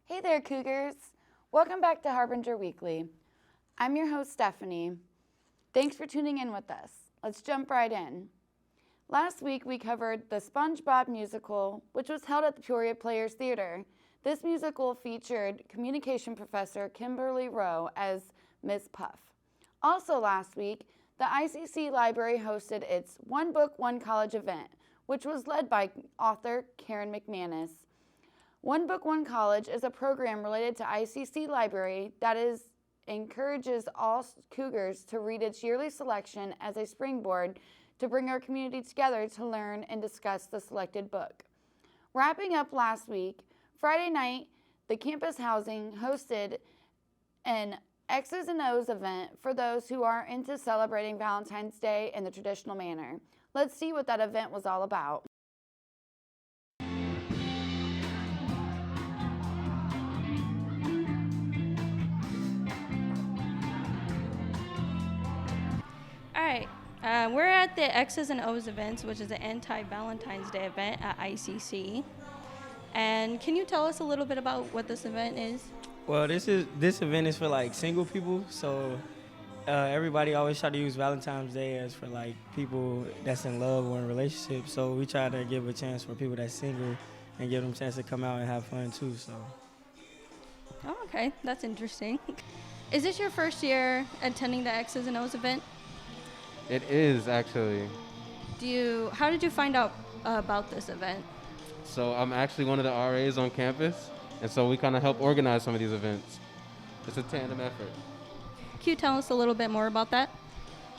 Hey there, Cougars. Welcome back to Harbinger Weekly. I'm your host, Stephanie. Thanks for tuning in with us. Let's jump right in. Last week, we covered the SpongeBob musical, which was held at the Peoria Players Theater. This musical featured communication professor Kimberly Rowe as Miss Puff. Also last week, the ICC Library hosted its One Book, One College event, which was led by author Karen McManus. One Book, One College is a program related to ICC Library that encourages all Cougars to read its yearly selection as a springboard to bring our community together to learn and discuss the selected book. Wrapping up last week, Friday night, the campus housing hosted an X's and O's event for those who are into celebrating Valentine's Day in the traditional manner. Let's see what that event was all about. Alright, we're at the X's and O's events, which is an anti-Valentine's Day event at ICC. And can you tell us a little bit about what this event is? Well, this event is for like single people, so everybody always try to use Valentine's Day as for like people that's in love or in relationships. So we try to give a chance for people that's single and give them a chance to come out and have fun too. So. Oh, okay, that's interesting. Is this your first year attending the X's and O's event? It is, actually. How did you find out about this event? So I'm actually one of the RAs on campus, and so we kind of help organize some of these events. It's a tandem effort. Can you tell us a little bit more about that?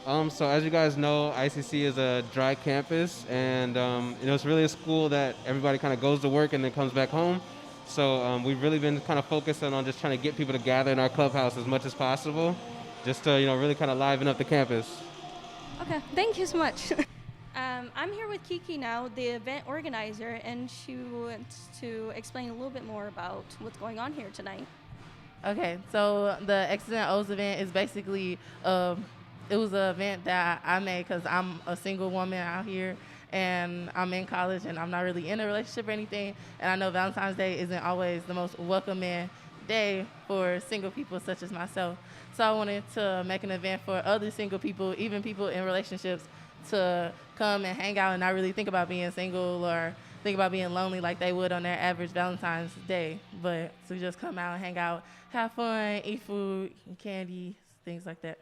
So as you guys know, ICC is a dry campus, and it's really a school that everybody kind of goes to work and then comes back home. So we've really been kind of focusing on just trying to get people to gather in our clubhouse as much as possible, just to really kind of liven up the campus. Okay, thank you so much. I'm here with Kiki now, the event organizer, and she wants to explain a little bit more about what's going on here tonight. Okay, so the X's and O's event is basically, it was an event that I made because I'm a single woman out here, and I'm in college, and I'm not really in a relationship or anything, and I know Valentine's Day isn't always the most welcoming day for single people such as myself. So I wanted to make an event for other single people, even people in relationships, to come and hang out and not really think about being single or think about being lonely like they would on their average Valentine's Day, but to just come out and hang out, have fun, eat food, candy, things like that.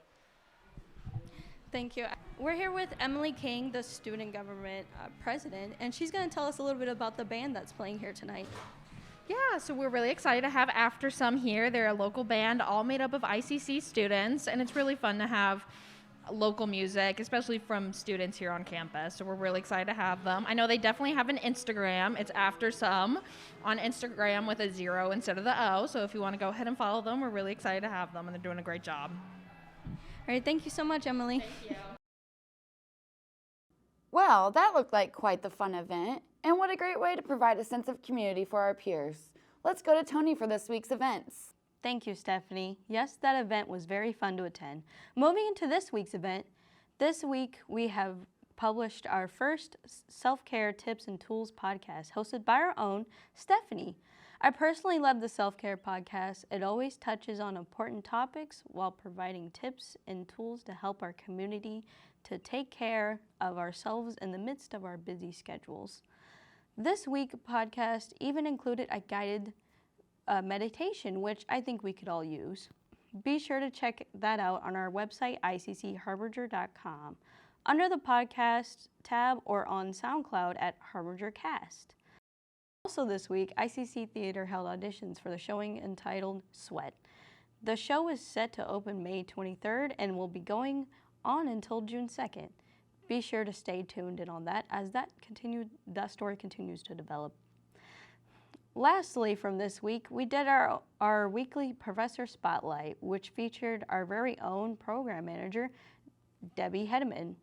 Thank you. We're here with Emily King, the student government president, and she's going to tell us a little bit about the band that's playing here tonight. Yeah, so we're really excited to have After Some here. They're a local band all made up of ICC students, and it's really fun to have local music, especially from students here on campus. So we're really excited to have them. I know they definitely have an Instagram. It's After Some on Instagram with a 0 instead of the O. So if you want to go ahead and follow them, we're really excited to have them, and they're doing a great job. All right, thank you so much, Emily. Thank you. Well, that looked like quite the fun event, and what a great way to provide a sense of community for our peers. Let's go to Tony for this week's events. Thank you, Stephanie. Yes, that event was very fun to attend. Moving into this week's event, this week we have published our first self-care tips and tools podcast hosted by our own Stephanie. I personally love the self-care podcast. It always touches on important topics while providing tips and tools to help our community to take care of ourselves in the midst of our busy schedules. This week's podcast even included a guided meditation, which I think we could all use. Be sure to check that out on our website, iccharbinger.com, under the podcast tab or on SoundCloud at HarbingerCast. Also this week, ICC Theater held auditions for the showing entitled Sweat. The show is set to open May 23rd and will be going on until June 2nd. Be sure to stay tuned in on that as that story continues to develop. Lastly, from this week, we did our weekly Professor Spotlight, which featured our very own program manager, Debbie Hedeman.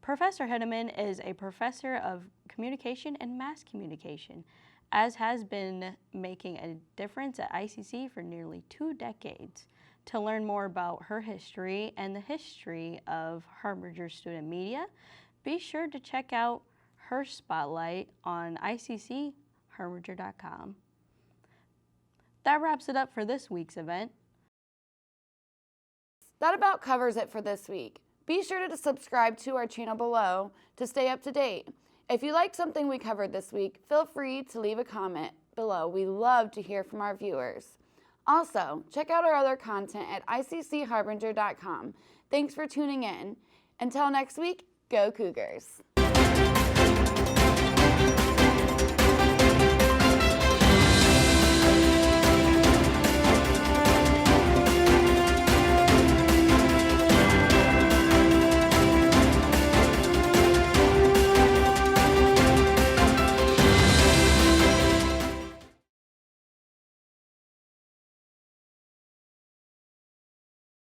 Professor Hedeman is a professor of communication and mass communication, as has been making a difference at ICC for nearly 2 decades. To learn more about her history and the history of Harbinger student media, be sure to check out her spotlight on ICCHarbinger.com. That wraps it up for this week's event. That about covers it for this week. Be sure to subscribe to our channel below to stay up to date. If you liked something we covered this week, feel free to leave a comment below. We love to hear from our viewers. Also, check out our other content at iccharbinger.com. Thanks for tuning in. Until next week, go Cougars.